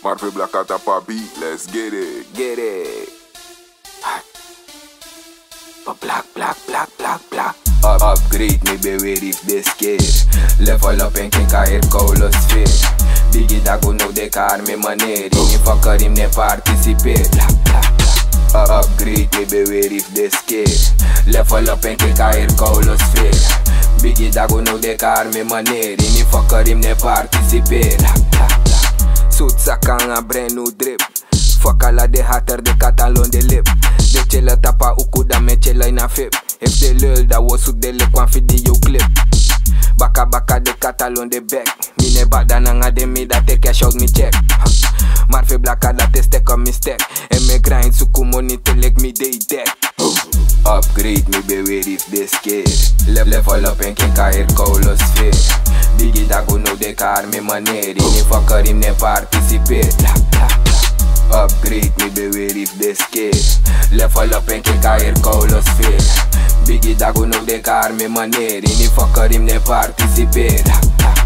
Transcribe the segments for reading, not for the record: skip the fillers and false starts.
Marve Black at a beat, let's get it. Get it. Black. Upgrade me be ready if they scared. Level up en ken ka het koude sfeer. Biggie da go nou de kar me manier. Ini fucker him ne participate. Upgrade me be ready if they scared. Level up en ken ka het koude sfeer. Biggie da go nou de kar me manier. Ini fucker him ne participate. Soet zakken a brand new drip. Fuck alla de hater de katalon de lip. De chela tapa uku da me chela in a fip. If de lul da was zoek de lip wan videoclip. Baka de katalon de back. Mine bada nanga de me dat te cash out me check. Marve Black dat is tek on me stack. En me grind suku money te lek me day deck. Upgrade me be ready if they scared. Level up en ken ka het koude sfeer. Biggie da go nou de kar me manier. Ini fucker him ne participate. Upgrade me be ready if they scared. Level up en ken ka het koude sfeer. Biggie da go nou de kar me manier. Ini fucker him ne participate.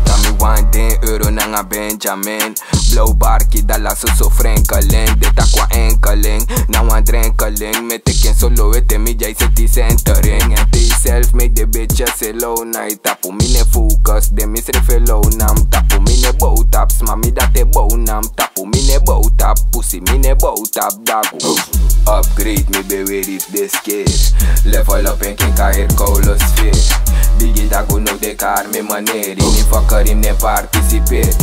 Kami €1 nanga Benjamin. Blauw barkie da la so frenkeling. Dit aqua enkeling, nou een drenkeling. Met ik en solo ete mi jay zet die centering. En die self make the bitches alone. Tapu mine focus, dem is refelo nam. Tapu mine bow taps, mami dat te bow nam. Tapu mine bow tap, pussy mine bow tap dago. Upgrade me be ready if they scared. Level up en ken ka het koude sfeer. Biggie da go nou de kar me manier. Ini fucker him ne participate.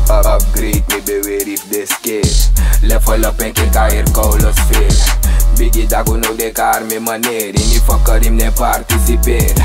Upgrade me be ready if they scared. Level up en ken ka het koude sfeer. Biggie da go nou de kar me manier. Ini fucker him ne participate.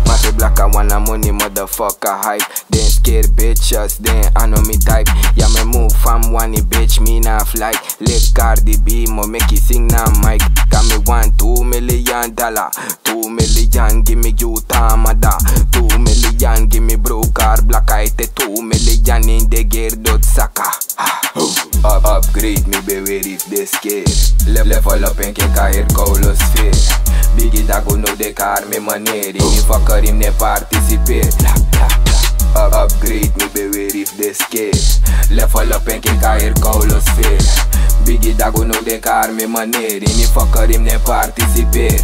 Marve Black I wanna money motherfucker hype. Then scare bitches, then I know me type. Yeah me move from one bitch, me na fly. Lick Cardi B, mo make it sing na mic. Got me want $2 million. 2 million, give me you tamada. 2 million, give me bro car black. I te 2 million in the gear dot saka. Upgrade me be ready if they scared. Level up en ken ka het koude sfeer. Biggie da go nou de kar me manier. Ini fucker him ne participate. Upgrade me be ready if they scared. Level up en ken ka het koude sfeer. Biggie da go nou de kar me manier. Ini fucker him ne participate.